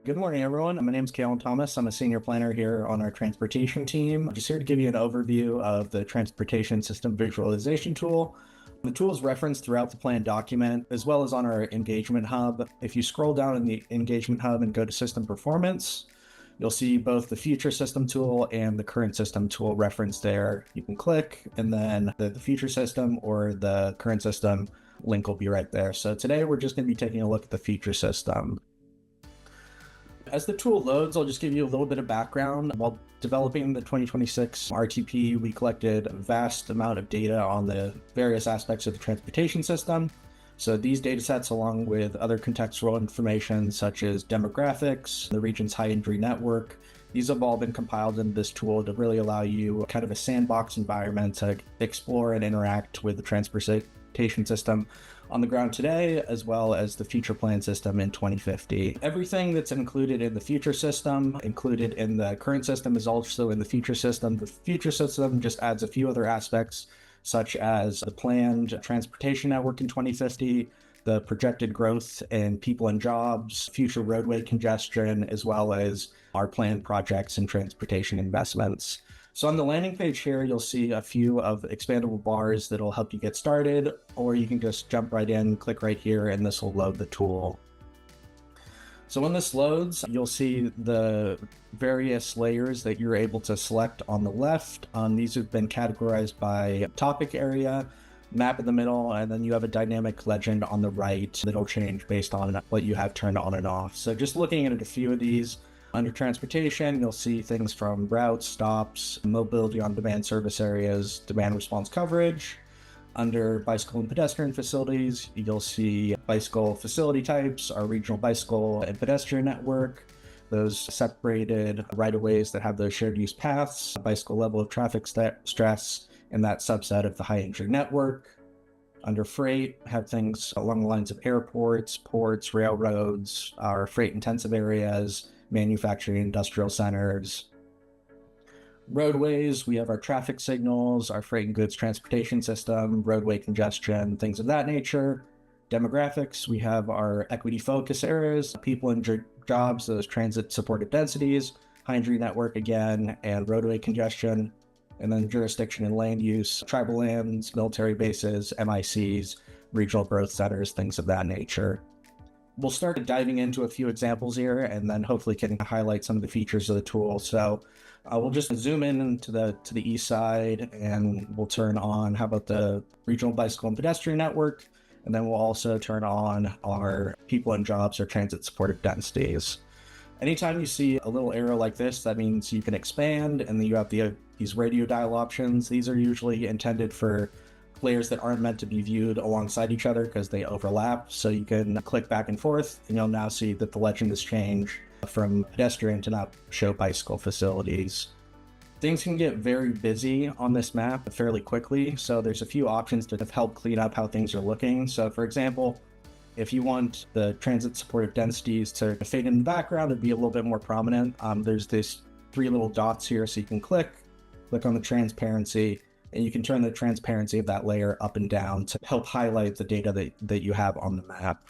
Good morning, everyone. My name is Kalen Thomas. I'm a senior planner here on our transportation team. I'm just here to give you an overview of the transportation system visualization tool. The tool is referenced throughout the plan document, as well as on our engagement hub. If you scroll down in the engagement hub and go to system performance, you'll see both the future system tool and the current system tool referenced there. You can click, and then the future system or the current system link will be right there. So today we're just going to be taking a look at the future system. As the tool loads, I'll just give you a little bit of background. While developing the 2026 RTP, we collected a vast amount of data on the various aspects of the transportation system. So these data sets, along with other contextual information such as demographics, the region's high injury network, these have all been compiled into this tool to really allow you kind of a sandbox environment to explore and interact with the transportation system on the ground today, as well as the future plan system in 2050. Everything that's included in the future system, included in the current system, is also in the future system. The future system just adds a few other aspects, such as the planned transportation network in 2050, the projected growth in people and jobs, future roadway congestion, as well as our planned projects and transportation investments. So on the landing page here, you'll see a few of expandable bars that'll help you get started, or you can just jump right in, click right here, and this will load the tool. So when this loads, you'll see the various layers that you're able to select on the left. These have been categorized by topic area, map in the middle, and then you have a dynamic legend on the right that'll change based on what you have turned on and off. So just looking at a few of these, under transportation, you'll see things from routes, stops, mobility on demand service areas, demand response coverage. Under bicycle and pedestrian facilities, you'll see bicycle facility types, our regional bicycle and pedestrian network, those separated right-of-ways that have those shared use paths, bicycle level of traffic stress, and that subset of the high injury network. Under freight, have things along the lines of airports, ports, railroads, our freight intensive areas, manufacturing industrial centers. Roadways, we have our traffic signals, our freight and goods transportation system, roadway congestion, things of that nature. Demographics, we have our equity focus areas, people and jobs, those transit supported densities, high injury network again, and roadway congestion. And then jurisdiction and land use, tribal lands, military bases, MICs, regional growth centers, things of that nature. We'll start diving into a few examples here, and then hopefully can highlight some of the features of the tool. So we'll just zoom in to the east side, and we'll turn on, how about the regional bicycle and pedestrian network? And then we'll also turn on our people and jobs or transit supported densities. Anytime you see a little arrow like this, that means you can expand, and then you have these radio dial options. These are usually intended for layers that aren't meant to be viewed alongside each other because they overlap. So you can click back and forth, and you'll now see that the legend has changed from pedestrian to now show bicycle facilities. Things can get very busy on this map fairly quickly, so there's a few options to help clean up how things are looking. So for example, if you want the transit supported densities to fade in the background and be a little bit more prominent, there's these three little dots here, so you can click on the transparency, and you can turn the transparency of that layer up and down to help highlight the data that you have on the map.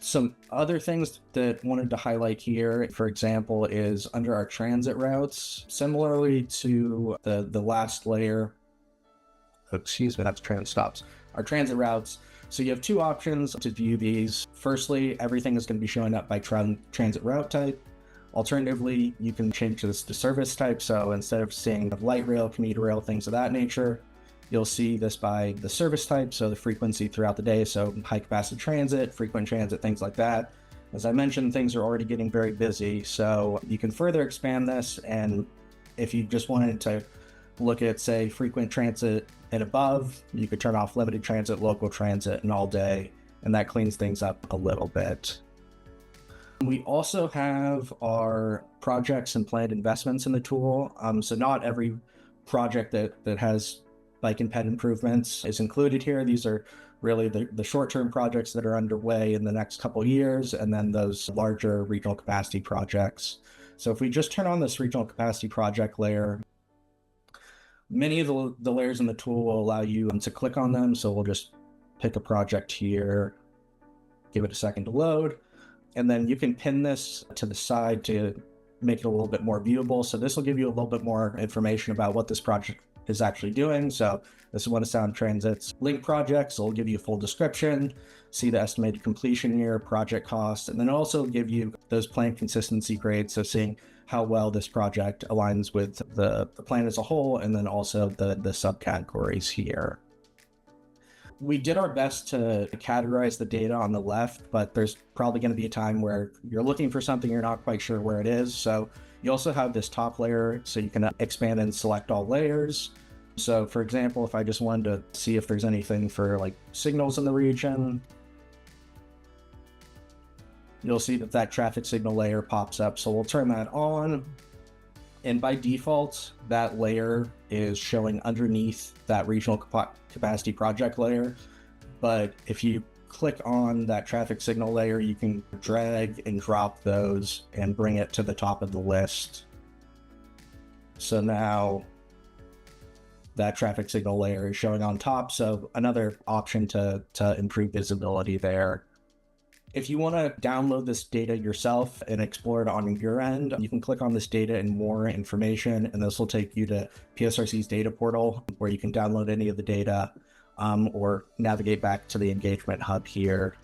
Some other things that I wanted to highlight here, for example, is under our transit routes, similarly to the last layer, that's transit stops, our transit routes. So you have two options to view these. Firstly, everything is going to be showing up by transit route type. Alternatively, you can change this to service type. So instead of seeing light rail, commuter rail, things of that nature, you'll see this by the service type, so the frequency throughout the day. So high capacity transit, frequent transit, things like that. As I mentioned, things are already getting very busy. So you can further expand this. And if you just wanted to look at, say, frequent transit and above, you could turn off limited transit, local transit, and all day. And that cleans things up a little bit. We also have our projects and planned investments in the tool. So not every project that has bike and ped improvements is included here. These are really the short-term projects that are underway in the next couple of years, and then those larger regional capacity projects. So if we just turn on this regional capacity project layer, many of the layers in the tool will allow you to click on them. So we'll just pick a project here, give it a second to load. And then you can pin this to the side to make it a little bit more viewable. So this will give you a little bit more information about what this project is actually doing. So this is one of Sound Transit's link projects. It'll give you a full description, see the estimated completion year, project cost, and then also give you those plan consistency grades. So seeing how well this project aligns with the plan as a whole, and then also the subcategories here. We did our best to categorize the data on the left, but there's probably going to be a time where you're looking for something, you're not quite sure where it is. So you also have this top layer, so you can expand and select all layers. So for example, if I just wanted to see if there's anything for like signals in the region, you'll see that that traffic signal layer pops up. So we'll turn that on. And by default, that layer is showing underneath that regional capacity project layer. But if you click on that traffic signal layer, you can drag and drop those and bring it to the top of the list. So now that traffic signal layer is showing on top. So another option to improve visibility there. If you want to download this data yourself and explore it on your end, you can click on this data and more information, and this will take you to PSRC's data portal where you can download any of the data or navigate back to the engagement hub here.